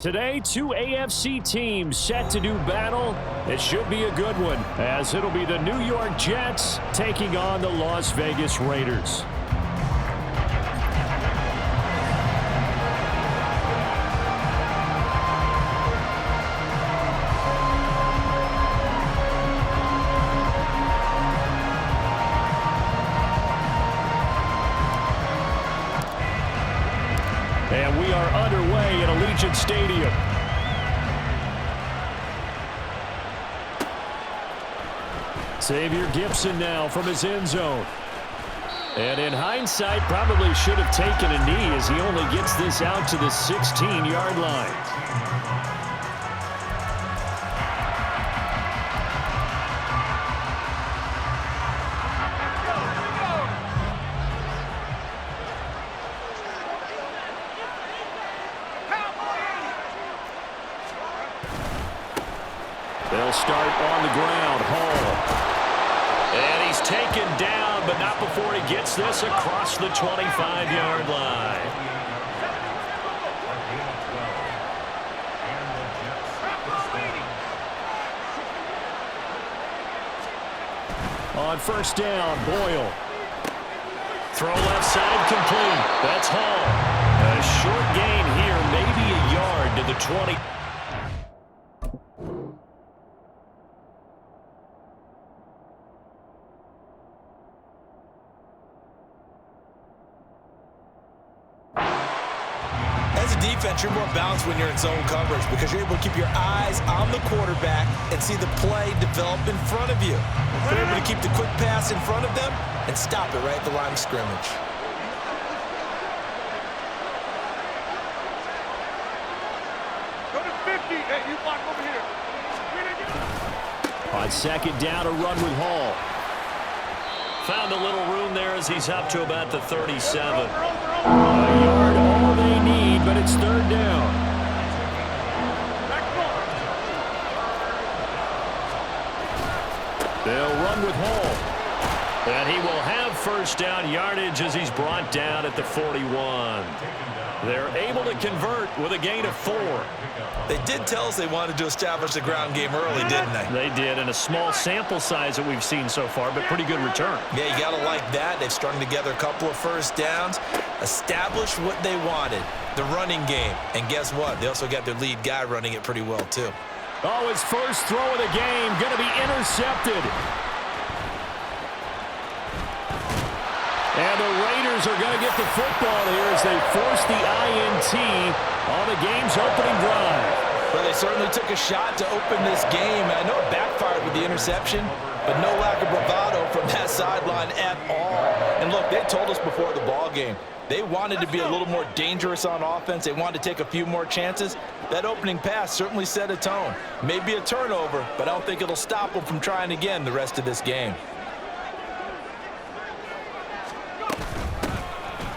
Today, two AFC teams set to do battle. It should be a good one, as it'll be the New York Jets taking on the Las Vegas Raiders. And we are underway at Allegiant Stadium. Xavier Gipson now from his end zone. And in hindsight, probably should have taken a knee as he only gets this out to the 16-yard line. They'll start on the ground. Hall. And he's taken down, but not before he gets this across the 25-yard line. On first down, Boyle. Throw left side complete. That's Hall. A short gain here, maybe a yard to the 20. Defense, you're more balanced when you're in zone coverage because you're able to keep your eyes on the quarterback and see the play develop in front of you. You're able to keep the quick pass in front of them and stop it right at the line of scrimmage. Go to 50. Hey, you block over here. On second down, a run with Hall. Found a little room there as he's up to about the 37. A yard, all they need, but it's third down. They'll run with Hall. And he will have first down yardage as he's brought down at the 41. They're able to convert with a gain of 4. They did tell us they wanted to establish the ground game early, didn't they? They did, and a small sample size that we've seen so far, but pretty good return. Yeah, you got to like that. They've strung together a couple of first downs, established what they wanted, the running game. And guess what? They also got their lead guy running it pretty well, too. Oh, his first throw of the game going to be intercepted. And the Raiders are going to get the football here as they force the INT on the game's opening drive. Well, they certainly took a shot to open this game. I know it backfired with the interception, but no lack of bravado from that sideline at all. And look, they told us before the ball game, they wanted to be a little more dangerous on offense. They wanted to take a few more chances. That opening pass certainly set a tone. Maybe a turnover, but I don't think it'll stop them from trying again the rest of this game.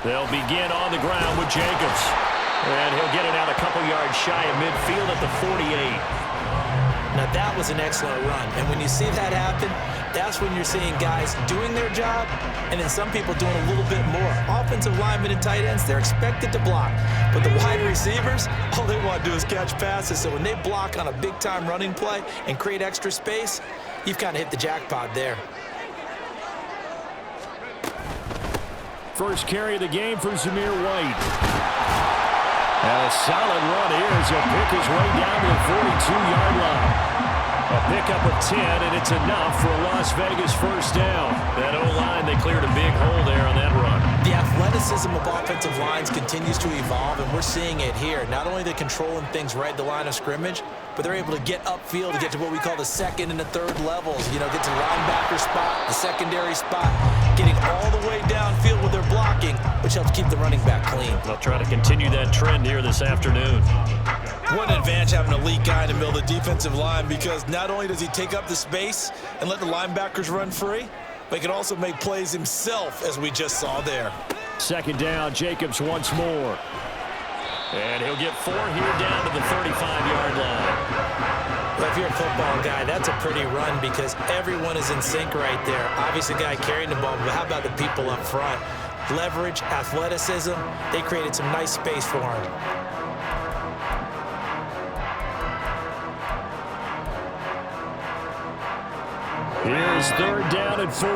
They'll begin on the ground with Jacobs. And he'll get it out a couple yards shy of midfield at the 48. Now that was an excellent run. And when you see that happen, that's when you're seeing guys doing their job and then some people doing a little bit more. Offensive linemen and tight ends, they're expected to block. But the wide receivers, all they want to do is catch passes. So when they block on a big-time running play and create extra space, you've kind of hit the jackpot there. First carry of the game for Zamir White. And a solid run here as he'll pick his way down to the 42-yard line. A pickup of 10, and it's enough for a Las Vegas first down. That O-line, they cleared a big hole there on that run. The athleticism of offensive lines continues to evolve, and we're seeing it here. Not only are they controlling things right at the line of scrimmage, but they're able to get upfield to get to what we call the second and the third levels. You know, get to the linebacker spot, the secondary spot, getting all the way downfield with their blocking, which helps keep the running back clean. They'll try to continue that trend here this afternoon. What an advantage having an elite guy in the middle of the defensive line, because not only does he take up the space and let the linebackers run free, but he can also make plays himself, as we just saw there. Second down, Jacobs once more. And he'll get 4 here down to the 35-yard line. Well, if you're a football guy, that's a pretty run because everyone is in sync right there. Obviously, the guy carrying the ball, but how about the people up front? Leverage, athleticism, they created some nice space for him. Here's 3rd down and 4.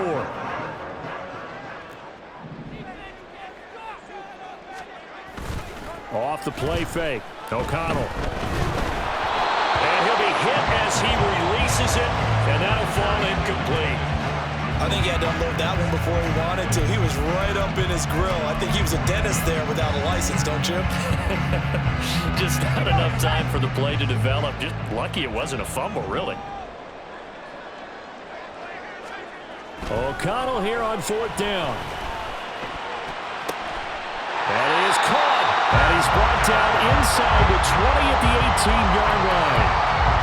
Off the play fake. O'Connell. And he'll be hit as he releases it, and that'll fall incomplete. I think he had to unload that one before he wanted to. He was right up in his grill. I think he was a dentist there without a license, don't you? Just not enough time for the play to develop. Just lucky it wasn't a fumble, really. O'Connell here on 4th down. And he is caught. And he's brought down inside the 20 at the 18-yard line.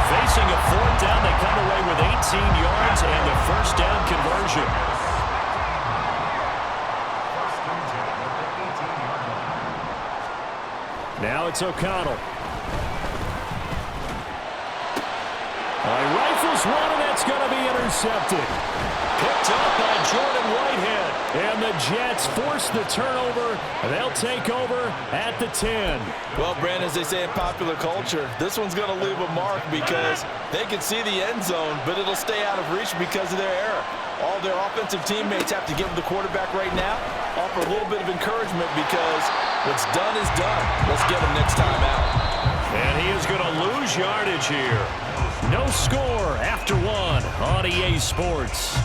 Facing a 4th down, they come away with 18 yards and the 1st down conversion. Now it's O'Connell. Rifles one, and that's going to be intercepted. Picked up by Jordan Whitehead. And the Jets force the turnover. They'll take over at the 10. Well, Brandon, as they say in popular culture, this one's going to leave a mark because they can see the end zone, but it'll stay out of reach because of their error. All their offensive teammates have to give the quarterback right now, offer a little bit of encouragement because what's done is done. Let's get him next time out. And he is going to lose yardage here. No score after 1 on EA Sports.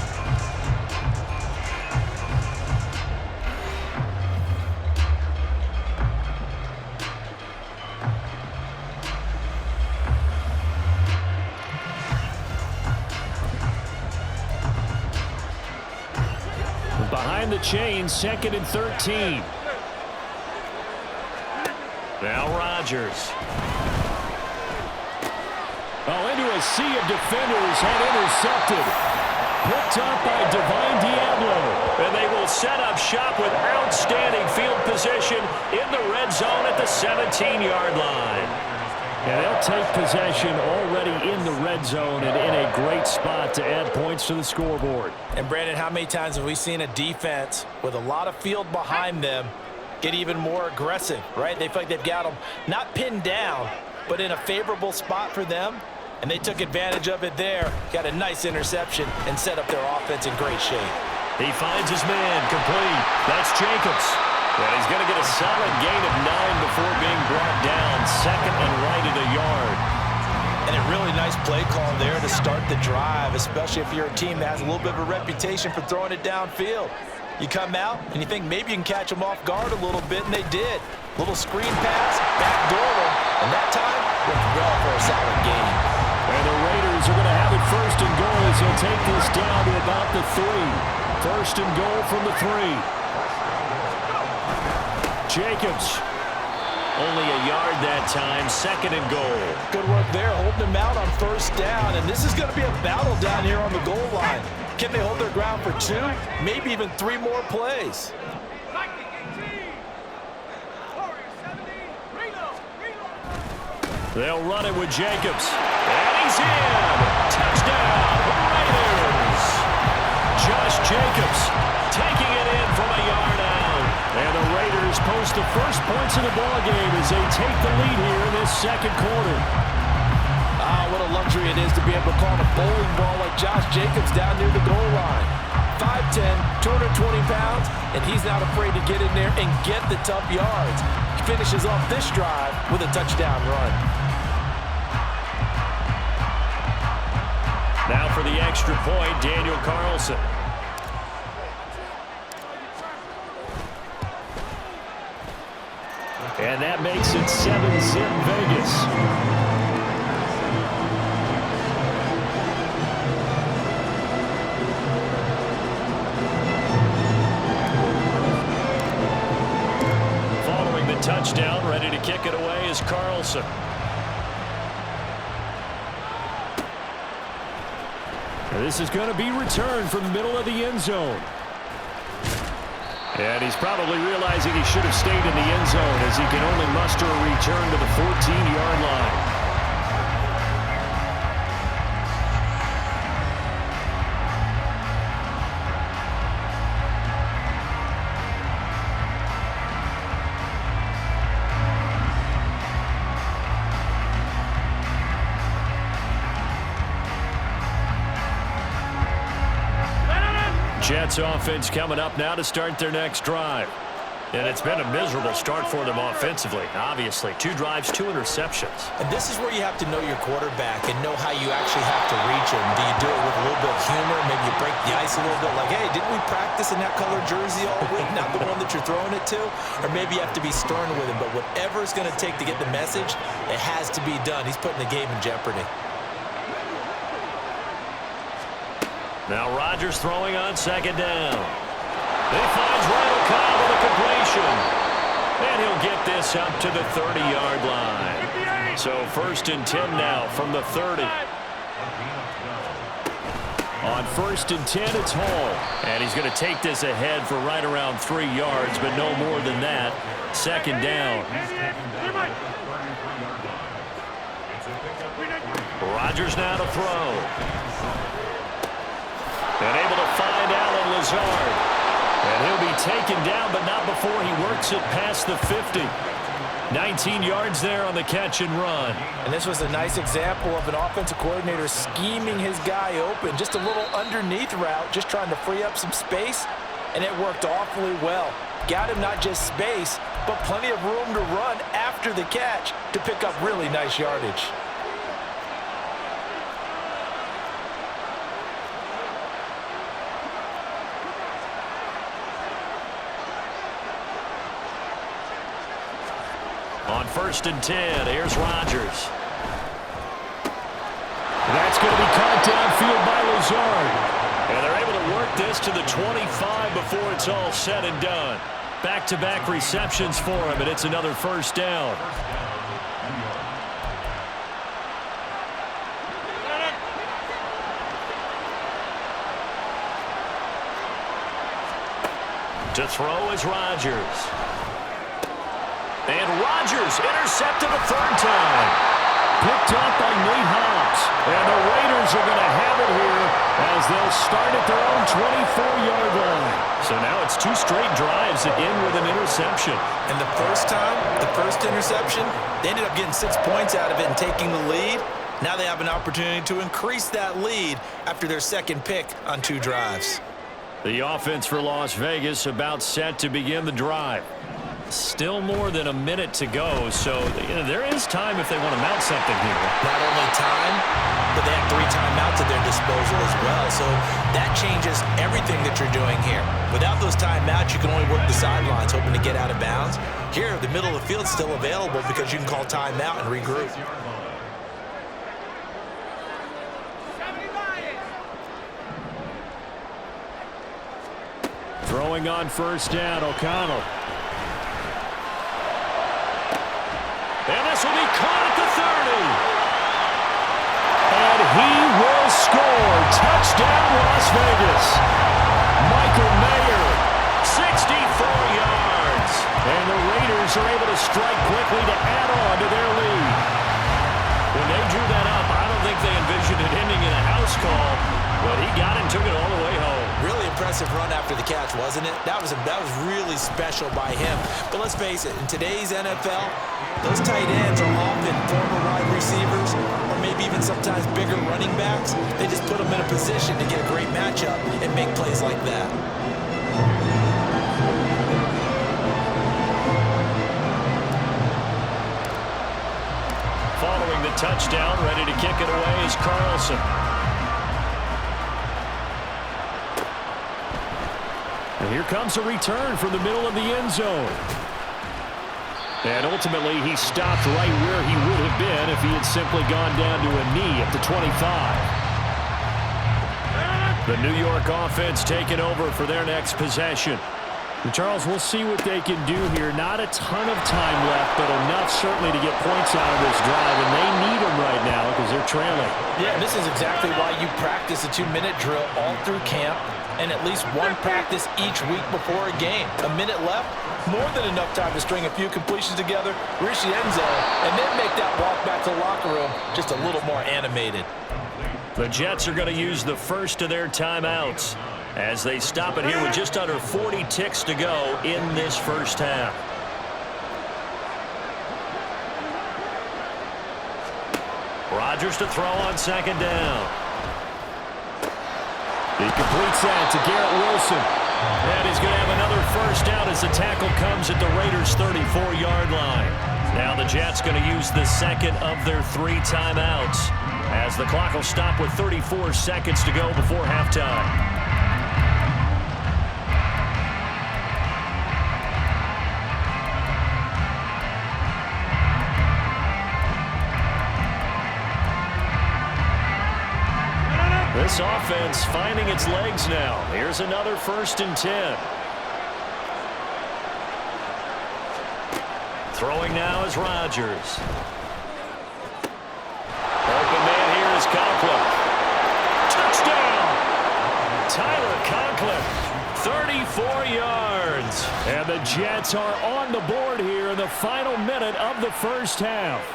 Behind the chain, 2nd and 13. Now Rodgers. Into a sea of defenders and intercepted. Picked up by Divine Diablo. And they will set up shop with outstanding field position in the red zone at the 17-yard line. And they'll take possession already in the red zone and in a great spot to add points to the scoreboard. And, Brandon, how many times have we seen a defense with a lot of field behind them get even more aggressive, right? They feel like they've got them not pinned down, but in a favorable spot for them. And they took advantage of it there. Got a nice interception and set up their offense in great shape. He finds his man complete. That's Jacobs. And he's going to get a solid gain of 9 before being brought down. 2nd and right at a yard. And a really nice play call there to start the drive, especially if you're a team that has a little bit of a reputation for throwing it downfield. You come out and you think maybe you can catch them off guard a little bit, and they did. Little screen pass, backdoor them, and that time went well for a solid gain. And the Raiders are going to have it 1st and goal as they'll take this down to about the 3. 1st and goal from the 3. Jacobs. Only a yard that time. 2nd and goal. Good work there, holding them out on 1st down. And this is going to be a battle down here on the goal line. Can they hold their ground for 2, maybe even 3 more plays? They'll run it with Jacobs. And he's in. Touchdown, Raiders. Josh Jacobs taking it in from a yard out. And the Raiders post the first points of the ballgame as they take the lead here in this 2nd quarter. What a luxury it is to be able to call a bowling ball like Josh Jacobs down near the goal line. 5'10", 220 pounds, and he's not afraid to get in there and get the tough yards. He finishes off this drive with a touchdown run. Now for the extra point, Daniel Carlson. And that makes it 7-zip Vegas. Touchdown, ready to kick it away is Carlson. And this is going to be returned from the middle of the end zone. And he's probably realizing he should have stayed in the end zone as he can only muster a return to the 14-yard line. Jets offense coming up now to start their next drive. And it's been a miserable start for them offensively, obviously. 2 drives, 2 interceptions. And this is where you have to know your quarterback and know how you actually have to reach him. Do you do it with a little bit of humor? Maybe you break the ice a little bit like, hey, didn't we practice in that color jersey all week? Not the one that you're throwing it to? Or maybe you have to be stern with him. But whatever it's going to take to get the message, it has to be done. He's putting the game in jeopardy. Now Rodgers throwing on second down. He finds Randall Cobb with a completion. And he'll get this up to the 30-yard line. So 1st and 10 now from the 30. On 1st and 10, it's Hall. And he's going to take this ahead for right around 3 yards, but no more than that. 2nd down. Rodgers now to throw. And able to find Allen Lazard. And he'll be taken down, but not before he works it past the 50. 19 yards there on the catch and run. And this was a nice example of an offensive coordinator scheming his guy open. Just a little underneath route, just trying to free up some space, and it worked awfully well. Got him not just space, but plenty of room to run after the catch to pick up really nice yardage. On 1st and 10, here's Rodgers. That's going to be caught downfield by Lazard. And they're able to work this to the 25 before it's all said and done. Back-to-back receptions for him, and it's another 1st down. To throw is Rodgers. And Rodgers intercepted a 3rd time. Picked up by Nate Hobbs. And the Raiders are going to have it here as they'll start at their own 24-yard line. So now it's 2 straight drives that end with an interception. And the first time, the first interception, they ended up getting 6 points out of it and taking the lead. Now they have an opportunity to increase that lead after their 2nd pick on 2 drives. The offense for Las Vegas about set to begin the drive. Still more than a minute to go, so there is time if they want to mount something here. Not only time, but they have 3 timeouts at their disposal as well, so that changes everything that you're doing here. Without those timeouts, you can only work the sidelines, hoping to get out of bounds. Here, the middle of the field is still available because you can call timeout and regroup. Throwing on 1st down, O'Connell. And this will be caught at the 30. And he will score. Touchdown, Las Vegas. Michael Mayer, 64 yards. And the Raiders are able to strike quickly to add on to their lead. When they drew that up, I don't think they envisioned it ending in a house call, but he got it and took it all the way home. Really impressive run after the catch, wasn't it? That was really special by him. But let's face it, in today's NFL, those tight ends are often former wide receivers or maybe even sometimes bigger running backs. They just put them in a position to get a great matchup and make plays like that. Following the touchdown, ready to kick it away is Carlson. And here comes a return from the middle of the end zone. And ultimately, he stopped right where he would have been if he had simply gone down to a knee at the 25. The New York offense taking over for their next possession. And Charles, we'll see what they can do here. Not a ton of time left, but enough certainly to get points out of this drive, and they need them right now because they're trailing. Yeah, this is exactly why you practice a 2-minute drill all through camp and at least 1 practice each week before a game. A minute left, more than enough time to string a few completions together, reach the end zone, and then make that walk back to the locker room just a little more animated. The Jets are going to use the first of their timeouts as they stop it here with just under 40 ticks to go in this first half. Rodgers to throw on 2nd down. He completes that to Garrett Wilson. And he's going to have another first down as the tackle comes at the Raiders' 34-yard line. Now the Jets going to use the second of their 3 timeouts as the clock will stop with 34 seconds to go before halftime. This offense finding its legs now. Here's another 1st and 10. Throwing now is Rodgers. Open man here is Conklin. Touchdown! Tyler Conklin, 34 yards. And the Jets are on the board here in the final minute of the first half.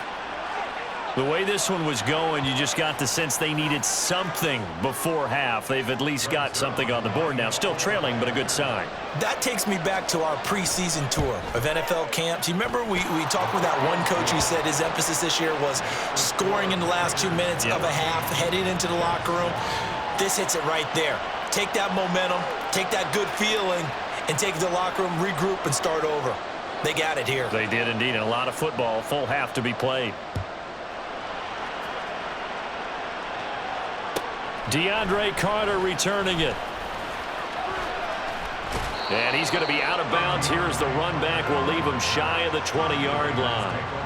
The way this one was going, you just got the sense they needed something before half. They've at least got something on the board now. Still trailing, but a good sign. That takes me back to our preseason tour of NFL camps. You remember we talked with that one coach who said his emphasis this year was scoring in the last 2 minutes of a half, heading into the locker room. This hits it right there. Take that momentum, take that good feeling, and take it to the locker room, regroup, and start over. They got it here. They did indeed, and a lot of football, full half to be played. DeAndre Carter returning it. And he's going to be out of bounds. Here's the run back. Will leave him shy of the 20-yard line.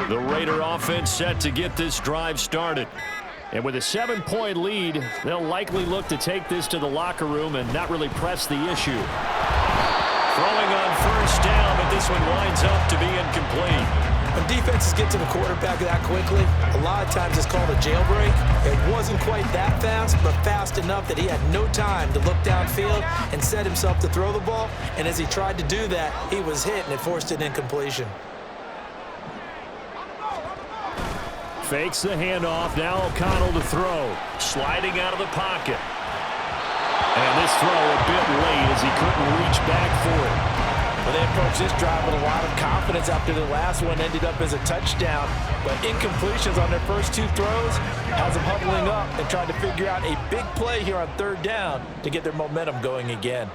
The Raider offense set to get this drive started. And with a 7-point lead, they'll likely look to take this to the locker room and not really press the issue. Throwing on first down, but this one winds up to be incomplete. When defenses get to the quarterback that quickly, a lot of times it's called a jailbreak. It wasn't quite that fast, but fast enough that he had no time to look downfield and set himself to throw the ball. And as he tried to do that, he was hit, and it forced an incompletion. Fakes the handoff. Now O'Connell to throw. Sliding out of the pocket. And this throw a bit late as he couldn't reach back for it. Well, they approached this drive with a lot of confidence after the last one ended up as a touchdown. But incompletions on their first 2 throws has them huddling up and trying to figure out a big play here on 3rd down to get their momentum going again.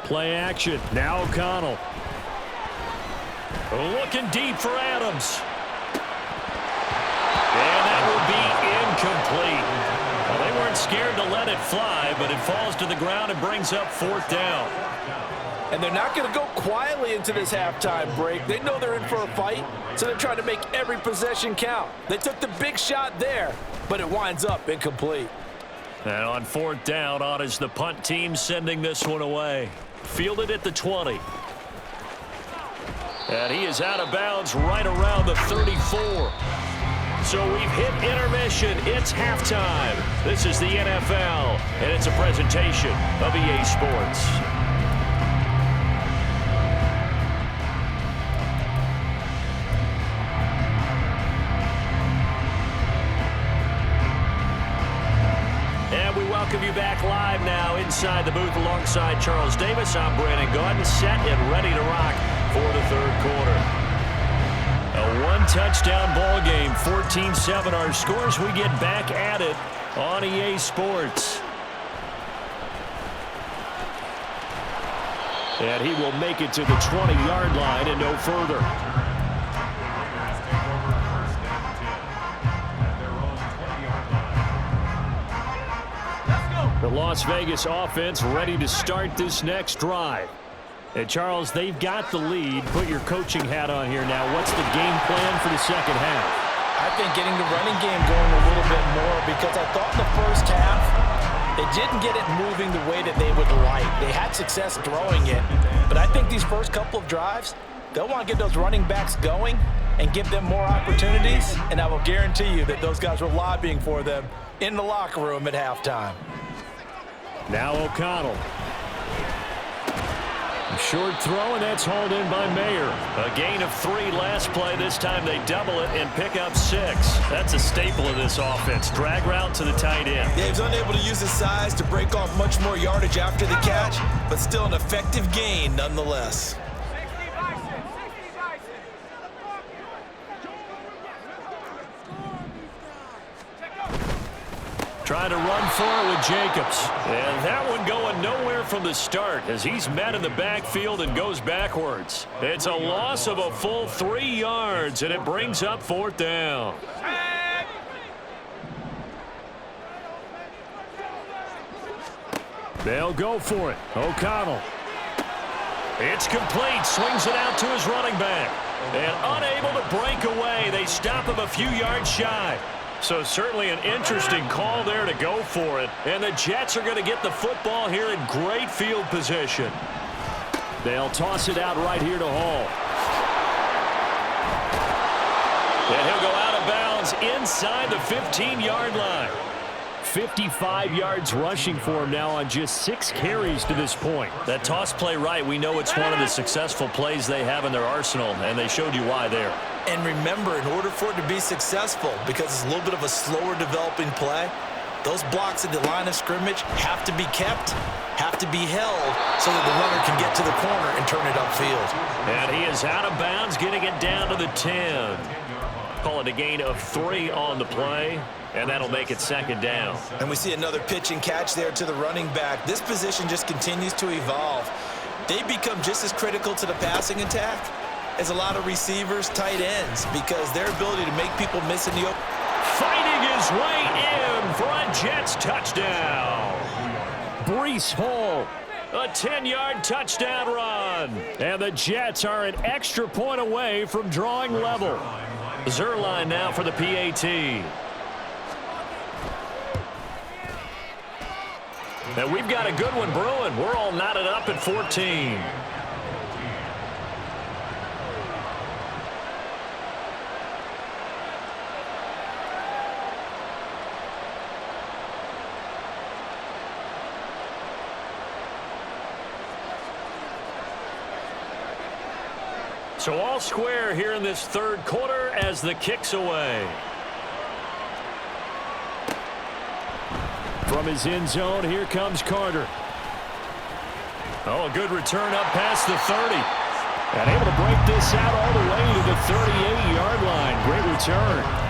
Play action. Now O'Connell. Looking deep for Adams. And that will be incomplete. Well, they weren't scared to let it fly, but it falls to the ground and brings up 4th down. And they're not going to go quietly into this halftime break. They know they're in for a fight, so they're trying to make every possession count. They took the big shot there, but it winds up incomplete. And on 4th down, on is the punt team sending this one away. Fielded at the 20. And he is out of bounds right around the 34. So we've hit intermission. It's halftime. This is the NFL, and it's a presentation of EA Sports. And we welcome you back live now inside the booth alongside Charles Davis. I'm Brandon Gaudin, set and ready to rock for the 3rd quarter. A 1-touchdown ball game, 14-7 our scores. We get back at it on EA Sports. And he will make it to the 20-yard line and no further. The Las Vegas offense ready to start this next drive. And, Charles, they've got the lead. Put your coaching hat on here now. What's the game plan for the second half? I think getting the running game going a little bit more, because I thought in the first half they didn't get it moving the way that they would like. They had success throwing it, but I think these first couple of drives, They'll want to get those running backs going and give them more opportunities, and I will guarantee you that those guys were lobbying for them in the locker room at halftime. Now O'Connell. A short throw, and that's hauled in by Mayer. A gain of 3 last play. This time they double it and pick up 6. That's a staple of this offense. Drag route to the tight end. Yeah, he was unable to use his size to break off much more yardage after the catch, but still an effective gain nonetheless. Trying to run for it with Jacobs. And that one going nowhere from the start as he's met in the backfield and goes backwards. It's a loss of a full 3 yards, and it brings up 4th down. They'll go for it. O'Connell. It's complete. Swings it out to his running back. And unable to break away. They stop him a few yards shy. So certainly an interesting call there to go for it. And the Jets are going to get the football here in great field position. They'll toss it out right here to Hall. And he'll go out of bounds inside the 15-yard line. 55 yards rushing for him now on just 6 carries to this point. That toss play right, we know it's one of the successful plays they have in their arsenal, and they showed you why there. And remember, in order for it to be successful, because it's a little bit of a slower developing play, those blocks at the line of scrimmage have to be kept, have to be held, so that the runner can get to the corner and turn it upfield. And he is out of bounds, getting it down to the 10. Call it a gain of 3 on the play, and that'll make it 2nd down. And we see another pitch and catch there to the running back. This position just continues to evolve. They become just as critical to the passing attack as a lot of receivers, tight ends, because their ability to make people miss in the open. Fighting his way in for a Jets touchdown. Breece Hall, a 10-yard touchdown run. And the Jets are an extra point away from drawing level. Zerline now for the PAT. And we've got a good one brewing. We're all knotted up at 14. So all square here in this 3rd quarter as the kick's away. From his end zone, here comes Carter. Oh, a good return up past the 30. And able to break this out all the way to the 38-yard line. Great return.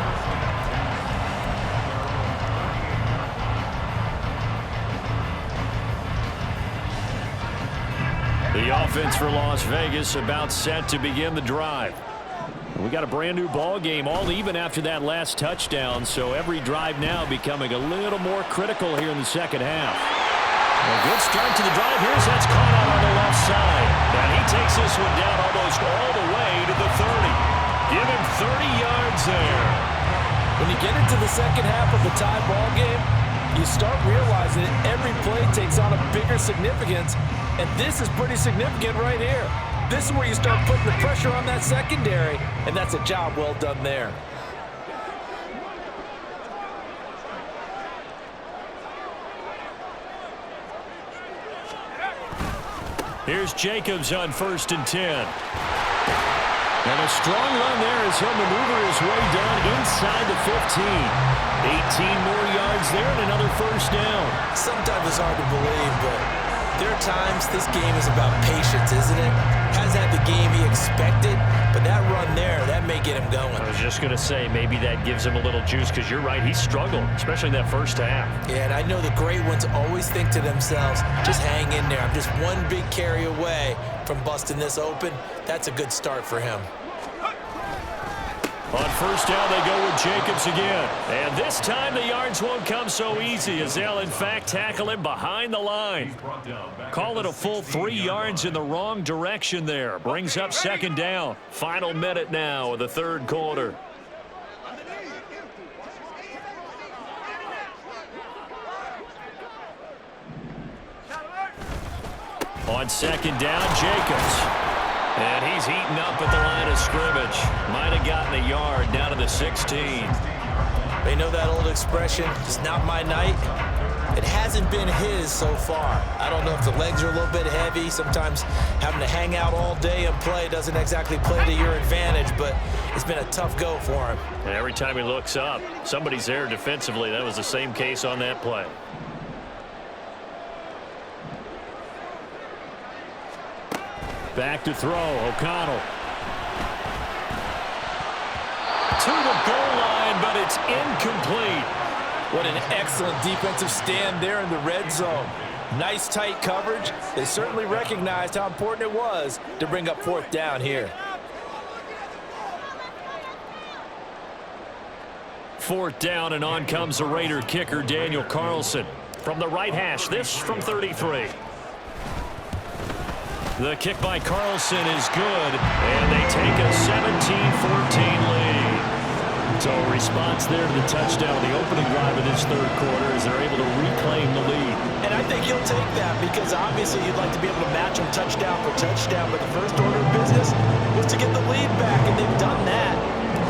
The offense for Las Vegas about set to begin the drive. We got a brand new ball game, all even after that last touchdown, so every drive now becoming a little more critical here in the 2nd half. A good start to the drive. Here's that's caught out on the left side. And he takes this one down almost all the way to the 30. Give him 30 yards there. When you get into the 2nd half of the tie ball game, you start realizing that every play takes on a bigger significance, and this is pretty significant right here. This is where you start putting the pressure on that secondary, and that's a job well done there. Here's Jacobs on 1st and 10. And a strong run there as he'll maneuver his way down inside the 15. 18 more yards there and another 1st down. Sometimes it's hard to believe, but there are times this game is about patience, isn't it? Hasn't had the game he expected, but that run there, that may get him going. I was just going to say, maybe that gives him a little juice, because you're right, he struggled, especially in that 1st half. Yeah, and I know the great ones always think to themselves, just hang in there. I'm just one big carry away from busting this open. That's a good start for him. On 1st down, they go with Jacobs again. And this time, the yards won't come so easy as they'll, in fact, tackle him behind the line. Call it a full 3 yards in the wrong direction there. Brings up 2nd down. Final minute now of the 3rd quarter. On 2nd down, Jacobs. And he's heating up at the line of scrimmage. Might have gotten a yard down to the 16. They know that old expression, it's not my night. It hasn't been his so far. I don't know if the legs are a little bit heavy. Sometimes having to hang out all day and play doesn't exactly play to your advantage, but it's been a tough go for him. And every time he looks up, somebody's there defensively. That was the same case on that play. Back to throw, O'Connell. To the goal line, but it's incomplete. What an excellent defensive stand there in the red zone. Nice tight coverage. They certainly recognized how important it was to bring up 4th down here. 4th down, and on comes the Raider kicker, Daniel Carlson. From the right hash, this from 33. The kick by Carlson is good, and they take a 17-14 lead. So a response there to the touchdown, the opening drive of this 3rd quarter, as they're able to reclaim the lead. And I think he'll take that because obviously you'd like to be able to match him touchdown for touchdown, but the first order of business was to get the lead back, and they've done that.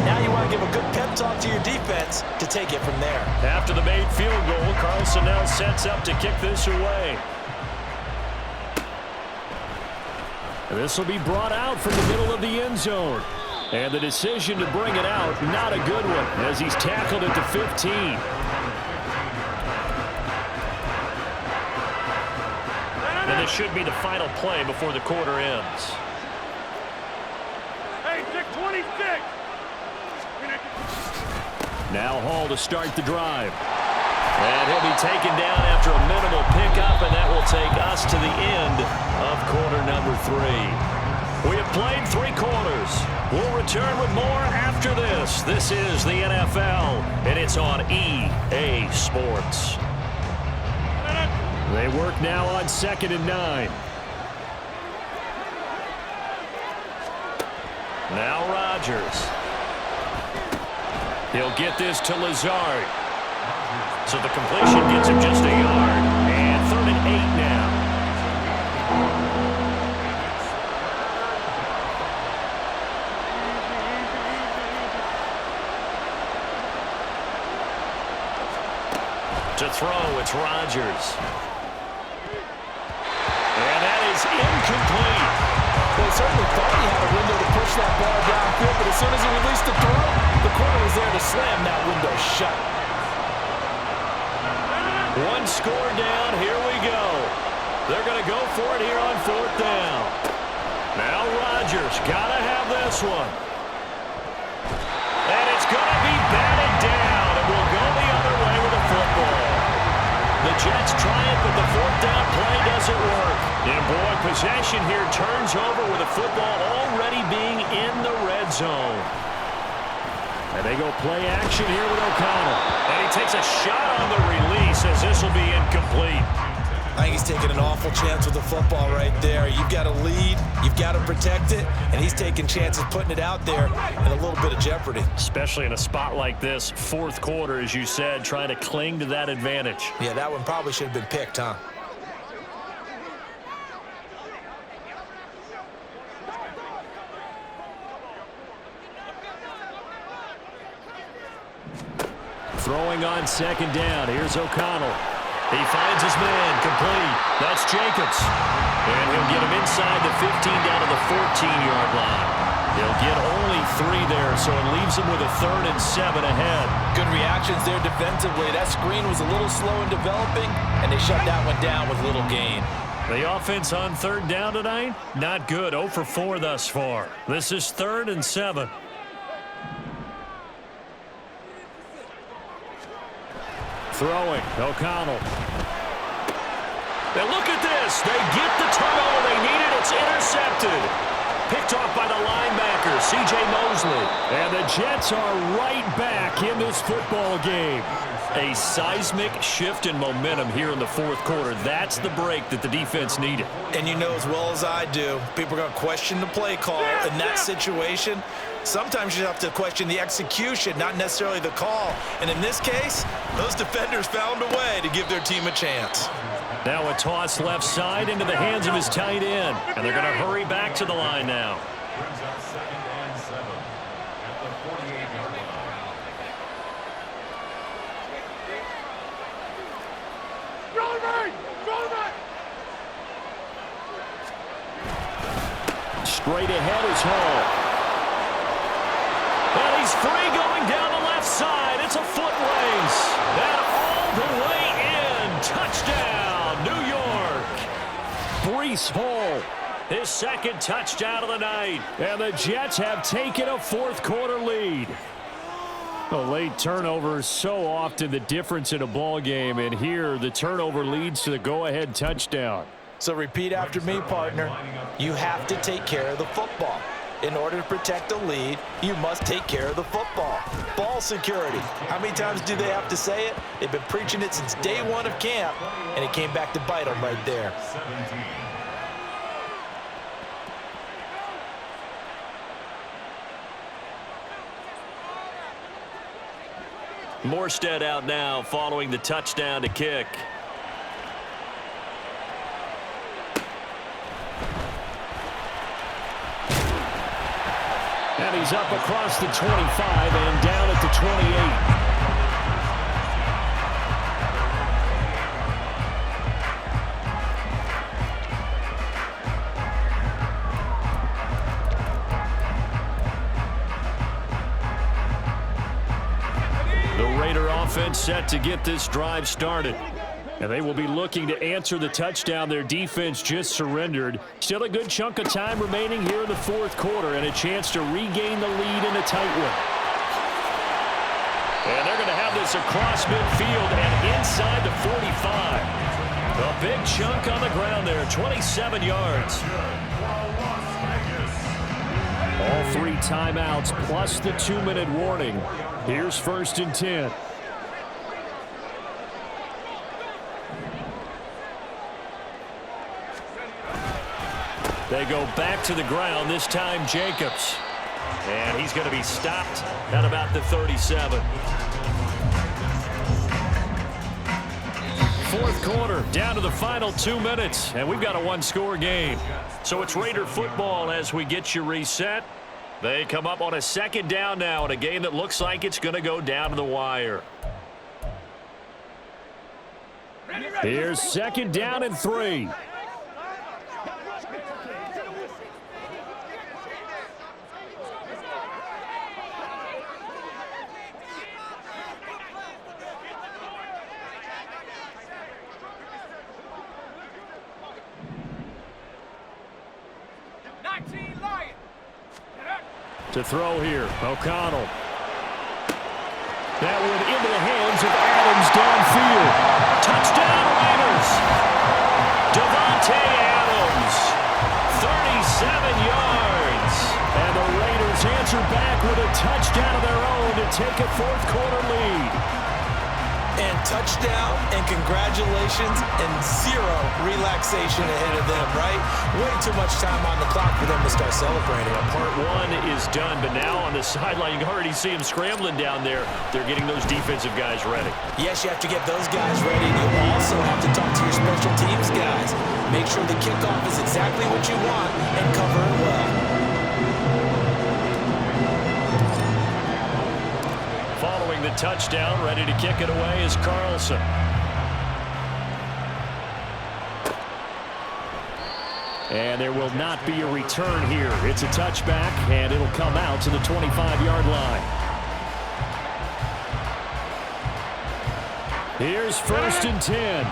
Now you want to give a good pep talk to your defense to take it from there. After the made field goal, Carlson now sets up to kick this away. This will be brought out from the middle of the end zone. And the decision to bring it out, not a good one, as he's tackled at the 15. And this should be the final play before the quarter ends. Hey, 626. Now Hall to start the drive. And he'll be taken down after a minimal pickup, and that will take us to the end of quarter number 3. We have played 3 quarters. We'll return with more after this. This is the NFL, and it's on EA Sports. They work now on 2nd and 9. Now Rodgers. He'll get this to Lazard. So the completion gets him just a yard. And 3rd and 8 now. To throw, it's Rodgers. And that is incomplete. Well, he certainly thought he had a window to push that ball downfield, but as soon as he released the throw, the corner was there to slam that window shut. 1 score down, here we go. They're going to go for it here on 4th down. Now Rodgers, got to have this one. And it's going to be batted down, and we'll go the other way with the football. The Jets try it, but the 4th down play doesn't work. And boy, possession here turns over with the football already being in the red zone. And they go play action here with O'Connell. And he takes a shot on the release as this will be incomplete. I think he's taking an awful chance with the football right there. You've got to lead, you've got to protect it, and he's taking chances putting it out there in a little bit of jeopardy. Especially in a spot like this, 4th quarter, as you said, trying to cling to that advantage. Yeah, that one probably should have been picked, huh? Throwing on 2nd down, here's O'Connell. He finds his man, complete. That's Jacobs. And he'll get him inside the 15 down to the 14-yard line. He'll get only 3 there, so it leaves him with a 3rd and 7 ahead. Good reactions there defensively. That screen was a little slow in developing, and they shut that one down with little gain. The offense on 3rd down tonight, not good. 0 for 4 thus far. This is 3rd and 7. Throwing, O'Connell. Now look at this. They get the turnover they needed. It's intercepted. Picked off by the linebacker, C.J. Mosley. And the Jets are right back in this football game. A seismic shift in momentum here in the 4th quarter. That's the break that the defense needed. And you know as well as I do, people are going to question the play call in that situation. Sometimes you have to question the execution, not necessarily the call. And in this case, those defenders found a way to give their team a chance. Now a toss left side into the hands of his tight end. And they're going to hurry back to the line now. Straight ahead is Hall. And he's free going down the left side. It's a foot race. And all the way in. Touchdown, New York. Breece Hall, his second touchdown of the night. And the Jets have taken a fourth-quarter lead. A late turnover is so often the difference in a ball game. And here, the turnover leads to the go-ahead touchdown. So repeat after me, partner. You have to take care of the football. In order to protect a lead, you must take care of the football. Ball security. How many times do they have to say it? They've been preaching it since day one of camp, and it came back to bite them right there. Morstead out now following the touchdown to kick. And he's up across the 25 and down at the 28. The Raider offense set to get this drive started. And they will be looking to answer the touchdown their defense just surrendered. Still a good chunk of time remaining here in the fourth quarter and a chance to regain the lead in a tight one. And they're going to have this across midfield and inside the 45. A big chunk on the ground there, 27 yards. All three timeouts plus the 2-minute warning. Here's 1st and 10. They go back to the ground, this time Jacobs. And he's going to be stopped at about the 37. Fourth quarter, down to the final 2 minutes, and we've got a one-score game. So it's Raider football as we get you reset. They come up on a second down now in a game that looks like it's going to go down to the wire. Here's 2nd down and 3. To throw here, O'Connell. That one into the hands of Adams downfield. Touchdown Raiders. Davante Adams, 37 yards. And the Raiders answer back with a touchdown of their own to take a fourth-quarter lead. And touchdown and congratulations and zero relaxation ahead of them, right? Way too much time on the clock for them to start celebrating. Part one is done, but now on the sideline, you can already see them scrambling down there. They're getting those defensive guys ready. Yes, you have to get those guys ready. You also have to talk to your special teams guys. Make sure the kickoff is exactly what you want and cover it well. Following the touchdown, ready to kick it away is Carlson. And there will not be a return here. It's a touchback, and it'll come out to the 25-yard line. Here's 1st and 10.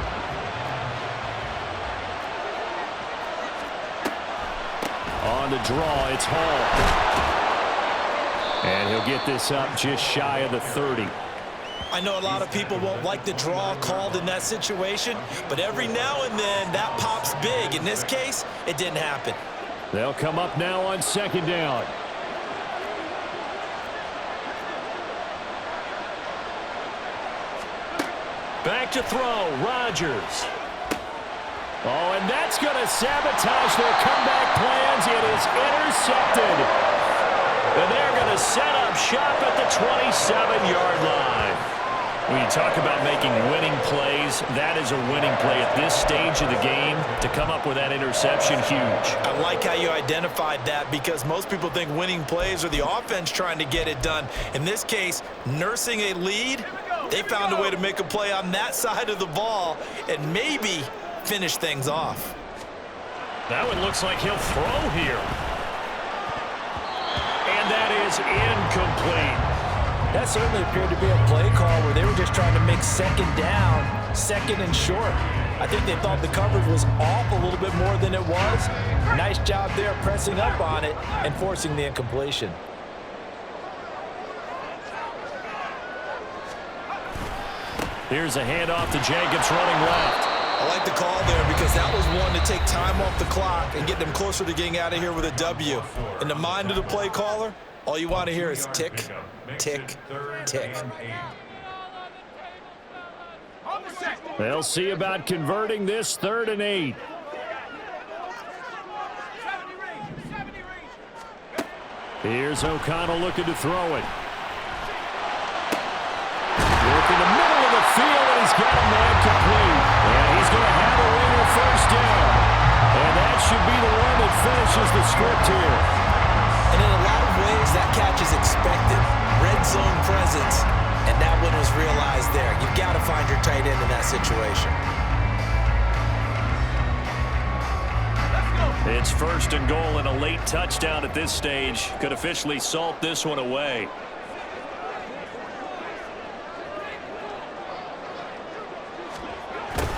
On the draw, it's Hall. And he'll get this up just shy of the 30. I know a lot of people won't like the draw called in that situation, but every now and then that pops big. In this case, it didn't happen. They'll come up now on 2nd down. Back to throw, Rodgers. Oh, and that's going to sabotage their comeback plans. It is intercepted. And they're going to set up shop at the 27-yard line. When you talk about making winning plays, that is a winning play at this stage of the game. To come up with that interception, huge. I like how you identified that because most people think winning plays are the offense trying to get it done. In this case, nursing a lead, they found a way to make a play on that side of the ball and maybe finish things off. That one looks like he'll throw here. And that is incomplete. That certainly appeared to be a play call where they were just trying to make second down, second and short. I think they thought the coverage was off a little bit more than it was. Nice job there pressing up on it and forcing the incompletion. Here's a handoff to Jacobs running left. I like the call there because that was one to take time off the clock and get them closer to getting out of here with a W. In the mind of the play caller, all you want to hear is tick, tick, tick. They'll see about converting this 3rd and 8. Here's O'Connell looking to throw it. Look in the middle of the field, and he's got a man complete. And he's going to have a winner first down. And that should be the one that finishes the script here. And in a lot of ways, that catch is expected. Red zone presence, and that one was realized there. You've got to find your tight end in that situation. It's 1st and goal, and a late touchdown at this stage could officially salt this one away.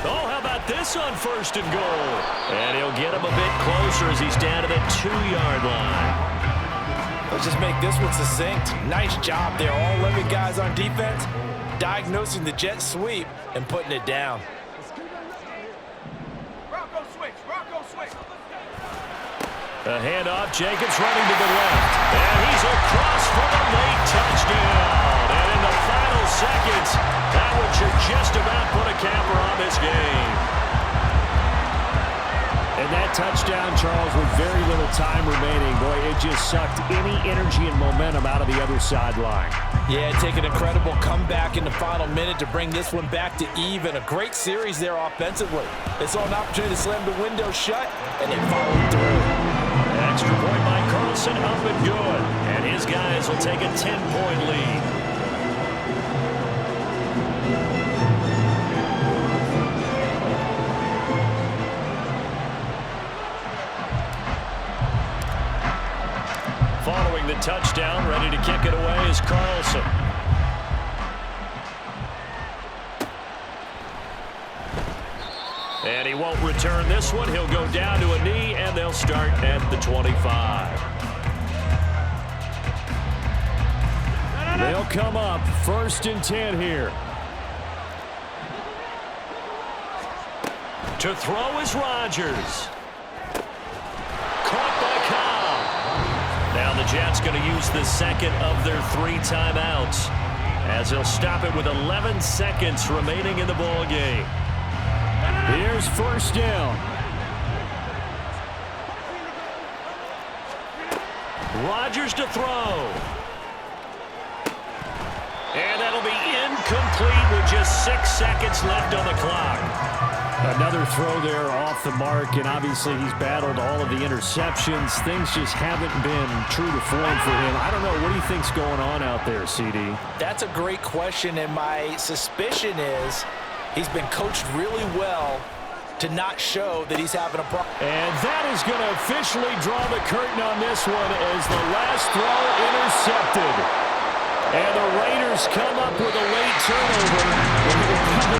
Oh, how about this on 1st and goal? And he'll get him a bit closer as he's down to the 2-yard line. Let's just make this one succinct. Nice job there. All 11 guys on defense diagnosing the jet sweep and putting it down. Rocco switch. Rocco switch. A handoff. Jacobs running to the left. And he's across for the late touchdown. And in the final seconds, that one should just about put a capper on this game. And that touchdown, Charles, with very little time remaining. Boy, it just sucked any energy and momentum out of the other sideline. Yeah, take an incredible comeback in the final minute to bring this one back to even. A great series there offensively. They saw an opportunity to slam the window shut, and they followed through. An extra point by Carlson, up and good. And his guys will take a 10-point lead. Following the touchdown, ready to kick it away is Carlson. And he won't return this one. He'll go down to a knee, and they'll start at the 25. They'll come up 1st and 10 here. To throw is Rodgers. Caught by Cobb. Now the Jets going to use the second of their 3 timeouts as they'll stop it with 11 seconds remaining in the ball game. Here's 1st down. Rodgers to throw. And that'll be incomplete with just 6 seconds left on the clock. Another throw there off the mark, and obviously he's battled all of the interceptions. Things just haven't been true to form for him. I don't know. What do you think's going on out there, CD? That's a great question, and my suspicion is he's been coached really well to not show that he's having a problem. And that is going to officially draw the curtain on this one as the last throw intercepted. And the Raiders come